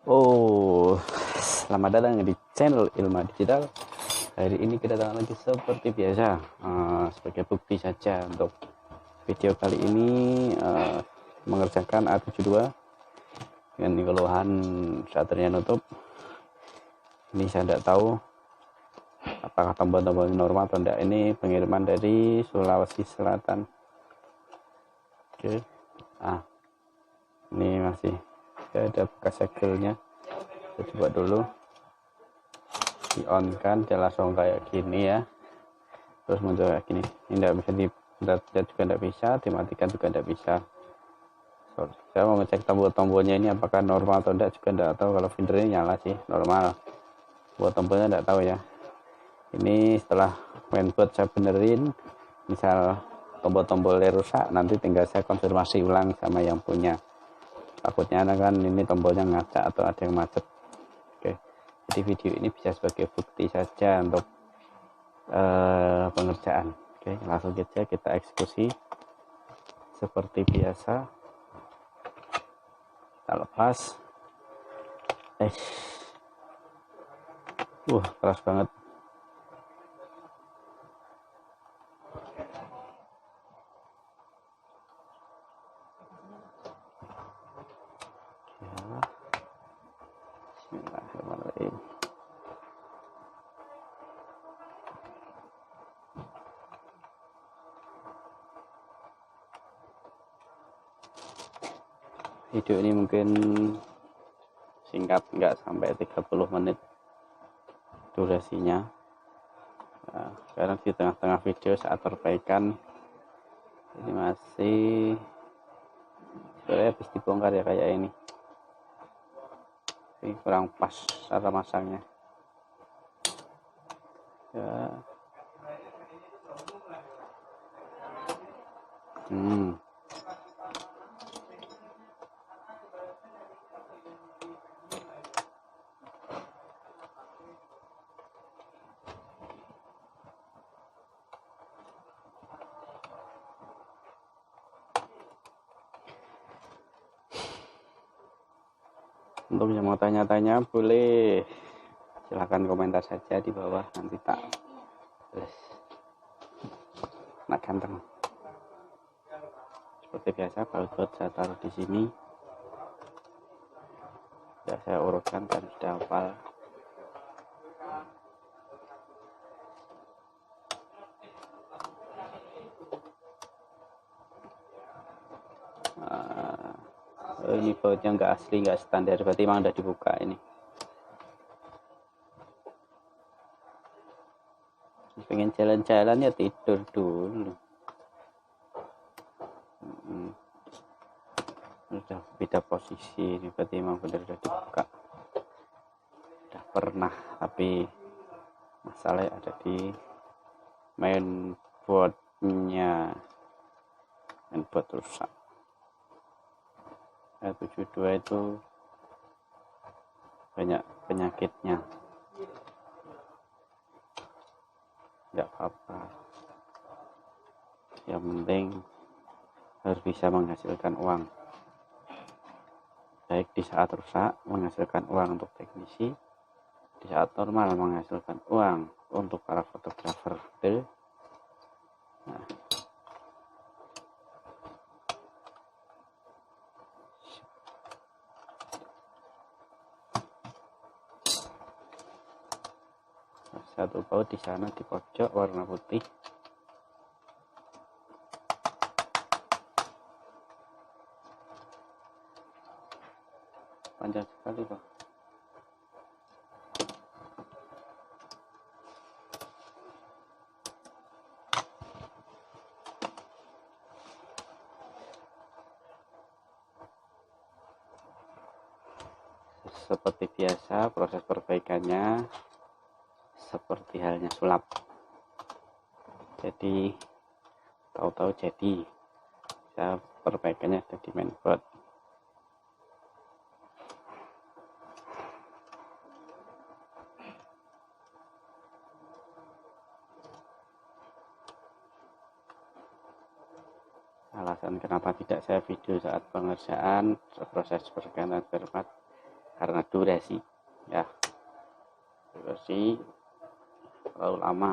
Oh, selamat datang di channel Ilma Digital. Hari ini kedatangan lagi seperti biasa. Sebagai bukti saja untuk video kali ini mengerjakan A72 dengan keluhan shutternya nutup. Ini saya tidak tahu apakah tombol-tombol normal atau tidak. Ini pengiriman dari Sulawesi Selatan. Oke. Ini masih ada bekas segelnya. Saya coba dulu di on kan, dia langsung kayak gini ya, terus muncul kayak gini. Ini tidak bisa dipencet juga, tidak bisa dimatikan juga, tidak bisa. Saya mau ngecek tombol-tombolnya ini apakah normal atau tidak juga tidak tahu. Kalau feeder ini nyala sih normal, buat tombolnya tidak tahu ya. Ini setelah mainboard saya benerin, misal tombol-tombolnya rusak, nanti tinggal saya konfirmasi ulang sama yang punya. Takutnya kan ini tombolnya ngacak atau ada yang macet. Oke, jadi video ini bisa sebagai bukti saja untuk pengerjaan. Oke, langsung saja kita eksekusi seperti biasa. Kita lepas. Keras banget. Ya. Bismillahirrahmanirrahim. Video ini mungkin singkat, nggak sampai 30 menit durasinya. Nah, sekarang di tengah-tengah video saat perbaikan ini masih sebenarnya habis dibongkar ya, kayak ini kurang pas cara masangnya ya. Untuk yang mau tanya-tanya boleh silahkan komentar saja di bawah, nanti tak les. Nak ganteng seperti biasa. Baut saya taruh di sini, ya saya urutkan dan sudah hafal. Ini bautnya nggak asli, nggak standar, berarti memang udah dibuka ini. Pengen jalan-jalan ya tidur dulu. Udah beda posisi ini, berarti memang benar udah dibuka. Udah pernah, tapi masalahnya ada di mainboardnya. Mainboard rusak. 72 itu banyak penyakitnya. Nggak apa-apa, yang penting harus bisa menghasilkan uang, baik di saat rusak menghasilkan uang untuk teknisi, di saat normal menghasilkan uang untuk para fotografer. Nah, satu baut di sana di pojok warna putih. Panjang sekali Pak. Seperti biasa proses perbaikannya seperti halnya sulap. Jadi tahu-tahu jadi saya perbaikannya ada di mainboard. Alasan kenapa tidak saya video saat pengerjaan proses pergantian spare part, karena karena durasi ya, durasi terlalu lama.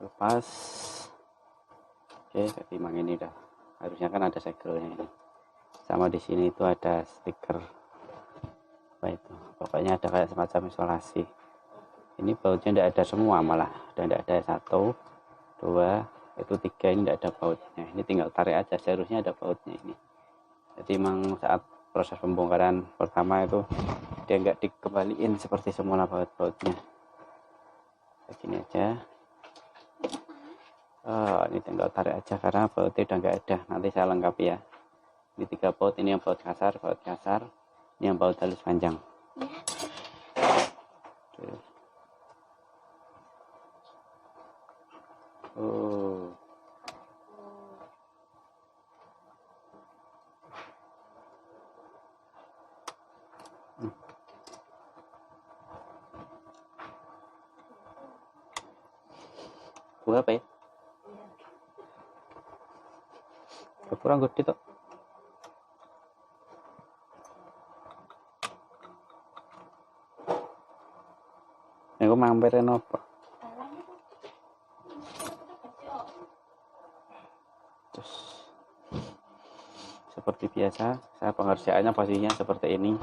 Lepas. Oke, ketimbang ini udah harusnya kan ada segelnya ini, sama di sini itu ada stiker apa itu, pokoknya ada kayak semacam isolasi. Ini bautnya tidak ada semua, malah tidak ada 1, 2, itu 3, ini tidak ada bautnya. Ini tinggal tarik aja, seharusnya ada bautnya ini. Jadi memang saat proses pembongkaran pertama itu dia nggak dikembaliin seperti semula baut-bautnya. Begini aja. Ini tinggal tarik aja karena bautnya udah nggak ada. Nanti saya lengkapi ya. Ini 3 baut, ini yang baut kasar, ini yang baut halus panjang. Oke. Apa ya? Kurang gede tuh. Aku mampirin apa? Terus seperti biasa, saya pengerjaannya posisinya seperti ini.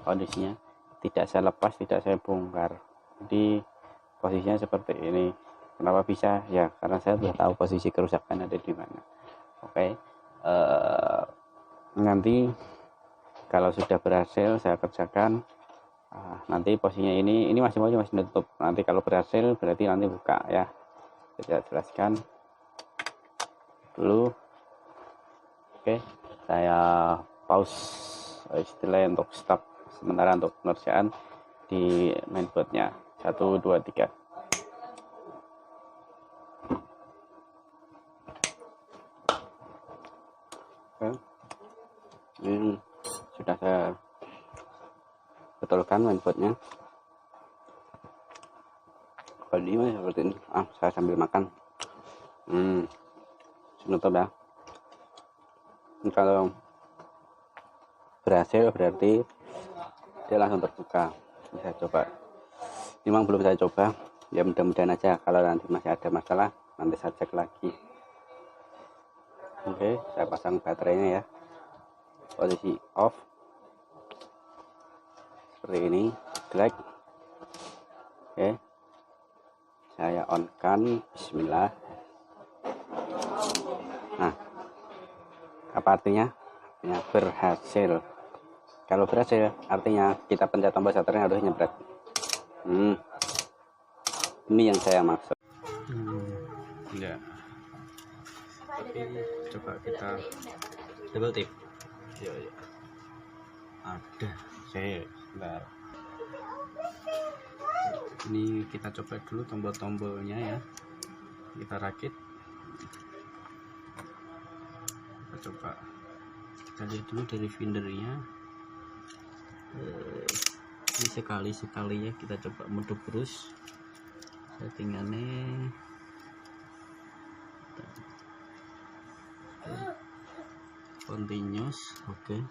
Kondisinya tidak saya lepas, tidak saya bongkar. Jadi posisinya seperti ini. Kenapa bisa? Ya karena saya sudah tahu posisi kerusakan ada di mana. Oke. Nanti kalau sudah berhasil saya kerjakan, nanti posisinya ini masih nutup. Nanti kalau berhasil berarti nanti buka ya. Saya jelaskan dulu. Oke, saya pause istilahnya untuk stop sementara untuk pengerjaan di mainboardnya. 1, 2, 3. Oke. Ini sudah saya betulkan mainboardnya. Kondisinya seperti ini. Saya sambil makan. Nutup ya. Kalau berhasil berarti dia langsung terbuka. Bisa coba. Memang belum saya coba. Ya mudah-mudahan aja. Kalau nanti masih ada masalah, nanti saya cek lagi. Oke, saya pasang baterainya ya. Posisi off. Seperti ini. Drag. Oke. Saya on kan. Bismillah. Nah, apa artinya? Artinya berhasil. Kalau berhasil artinya kita pencet tombol starternya harus nyebret. Ini yang saya maksud. Ya. Tapi coba kita double tip. Ya. Ada. Sebentar. Ini kita coba dulu tombol-tombolnya ya. Kita rakit. Kita coba. Kita lihat dulu dari findernya. Ini sekali-sekali ya kita coba mode terus settingannya. Continuous, oke.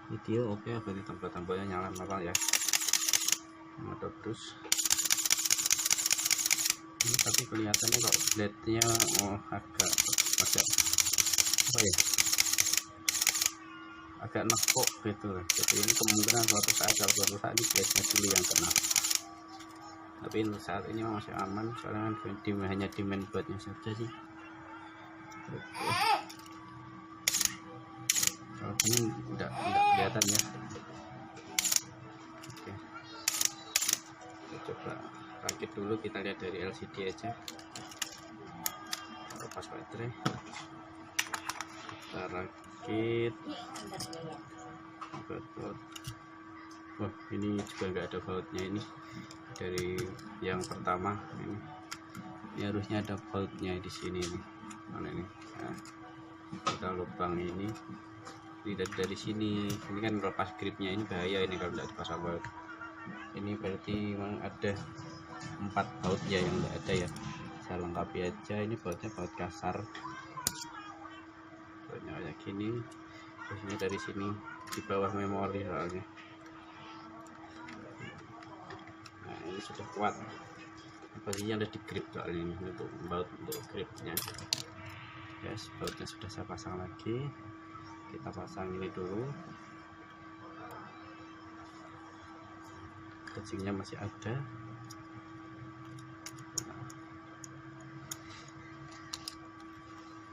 Video oke, berarti tombol-tombolnya nyala normal ya. Mode terus. Ini tapi kelihatannya kok LED-nya agak apa ya? Agak nekuk gitu. Jadi ini kemungkinan suatu saat ini LED-nya dulu yang kena. Tapi untuk saat ini masih aman, soalnya hanya di mainboardnya saja sih. Oke. Kalau ini enggak kelihatan ya. Oke. Kita coba rakit dulu, kita lihat dari LCD aja. Lepas baterai. Kita rakit. Baut. Wah, ini juga enggak ada bautnya ini. Dari yang pertama ini harusnya ada bautnya di sini nih. Mana ini? Nah, kita lubang ini dari sini. Ini kan lepas gripnya, ini bahaya ini kalau tidak dipasang baut. Ini berarti memang ada 4 baut ya yang tidak ada ya. Saya lengkapi aja. Ini bautnya baut kasar. bentuknya kayak gini. Posisinya dari sini di bawah memori soalnya. Nah ini sudah kuat, posisinya ada di grip soalnya ini untuk baut untuk gripnya. Guys, bautnya sudah saya pasang lagi. Kita pasang ini dulu, kencingnya masih ada.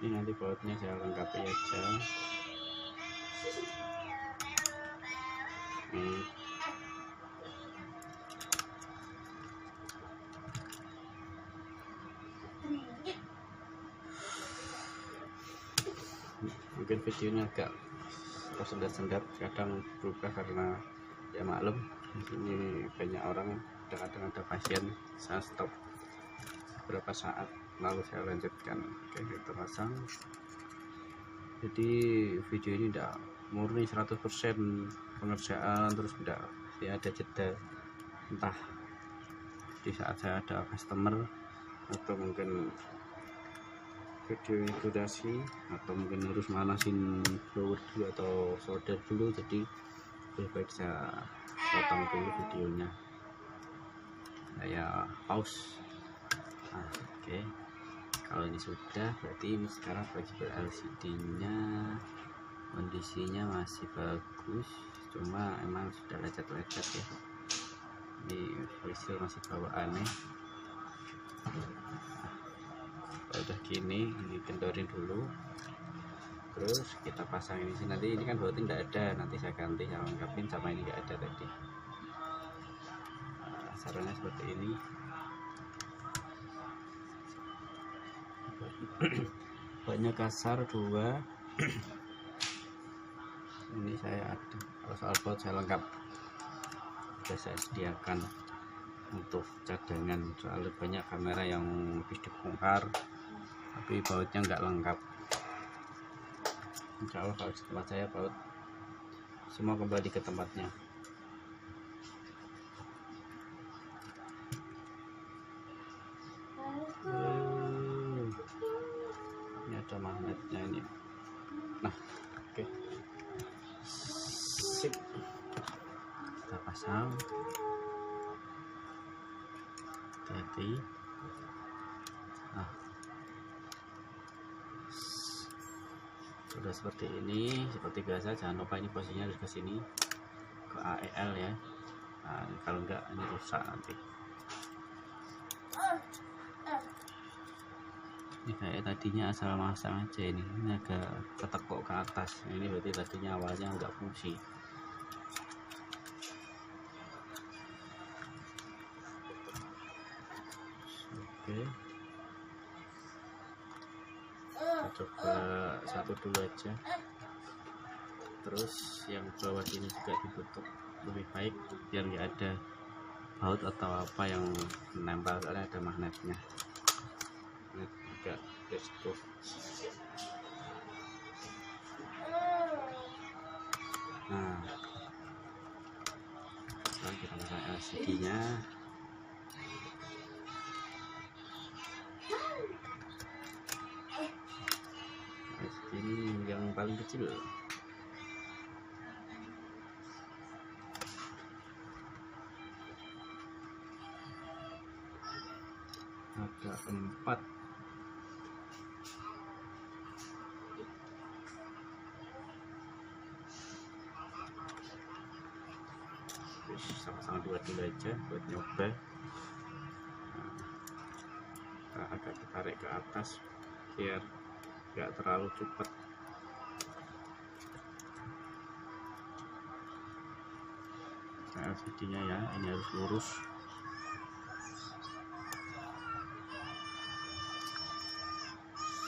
Ini nanti bautnya saya lengkapi aja. Mungkin videonya agak tersendat-sendat, kadang berubah karena ya maklum ini banyak orang, kadang-kadang ada pasien, saya stop beberapa saat lalu saya lanjutkan. Oke, kita pasang. Jadi video ini tidak murni 100% pengerjaan terus tidak ya, ada jeda, entah di saat saya ada customer atau mungkin video ini durasi, atau mungkin harus manasin blower dulu atau solder dulu, jadi lebih baik saya potong dulu videonya, saya pause. Nah, oke. Kalau ini sudah, berarti ini sekarang fleksibel LCD nya kondisinya masih bagus, cuma emang sudah lecet-lecet ya, ini fleksibel masih bawaannya. Kalau udah gini, ini kendorin dulu, terus kita pasang ini sih. Nanti ini kan bautnya tidak ada, nanti saya ganti, saya lengkapin sama ini nggak ada tadi. Nah, caranya seperti ini. Banyak kasar 2. Ini saya ada, kalau soal baut saya lengkap, sudah saya sediakan untuk cadangan, soalnya banyak kamera yang habis dibongkar tapi bautnya nggak lengkap. Insya Allah kalau di tempat saya baut semua kembali ke tempatnya. Ini ada magnetnya ini. Nah, oke. Sip, kita pasang. Hati-hati. Nah, sudah seperti ini, seperti biasa. Jangan lupa ini posisinya harus ke sini, ke AEL ya. Nah, kalau enggak ini rusak nanti. Ini kayak tadinya asal masang aja, ini agak ketekuk ke atas. Ini berarti tadinya awalnya enggak fungsi. Oke, kita coba satu dulu aja, terus yang bawah sini juga ditutup lebih baik biar nggak ada baut atau apa yang menempel, karena ada magnetnya. Ini agak resiko. Nah, sekarang kita pasang LCD nya. Ini yang paling kecil. Ada 4. Sama-sama 2 dulu aja buat nyoba. Nah, agak ditarik ke atas biar nggak terlalu cepat. LCD nya ya, ini harus lurus.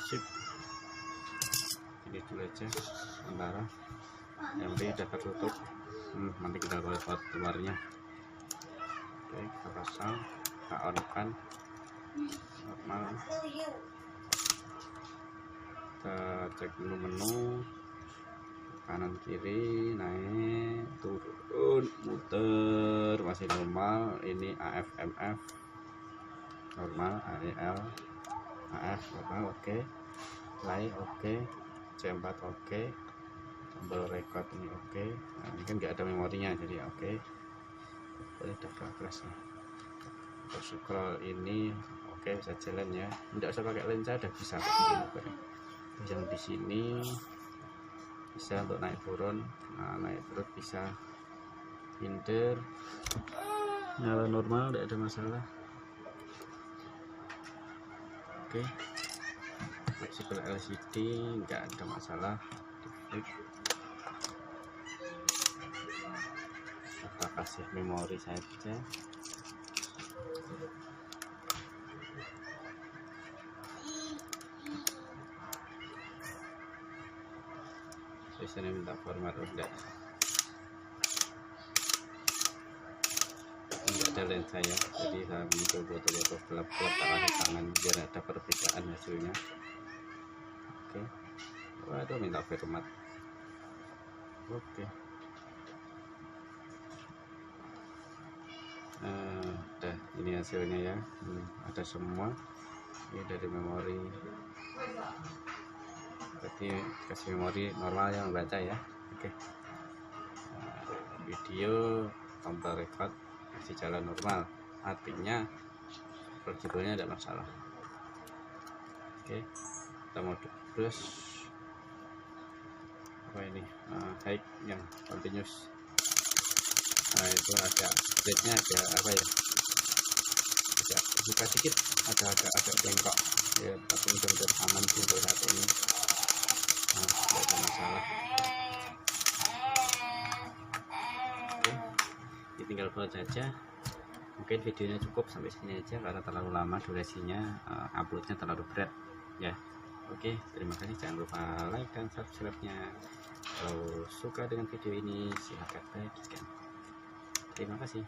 Sip, ini dulu aja sementara, yang penting udah tertutup. Nanti kita buat luarnya. Oke, kita pasang, kita on kan normal. Kita cek dulu menu, kanan kiri, naik turun muter masih normal. Ini AFMF normal, AEL AF normal. Oke, play, oke, C4 oke, tombol record ini oke. Nah, ini kan nggak ada memorinya jadi oke, boleh double press nih. Untuk scroll ini oke, bisa jalan ya, tidak usah pakai lensa, udah bisa yang di sini bisa untuk naik turun. Nah, naik turun bisa, hinder nyala normal, tidak ada masalah. Oke, fleksibel LCD nggak ada masalah. Kita kasih memori saja. Biasanya minta format udah. Enggak ada lensa ya, jadi saya mencoba foto-foto gelap-gelap pakai tangan biar ada perbedaan hasilnya. Oke, waduh minta format. Oke, udah ini hasilnya ya. Ada semua ini dari memori, berarti kasih memori normal yang membaca ya. Oke, video tombol record masih jalan normal, artinya prosedurnya tidak masalah. Oke, kita mau plus apa ini, high yang continuous. Nah itu ada splitnya, ada apa ya, agak buka dikit, ada agak bengkok ya, tapi udah aman sih untuk saat ini. Nah, tidak ada masalah. Oke, ini tinggal buat saja. Mungkin videonya cukup sampai sini aja karena terlalu lama durasinya, uploadnya terlalu berat ya. Oke, terima kasih, jangan lupa like dan subscribe-nya. Kalau suka dengan video ini silahkan bagikan. Terima kasih.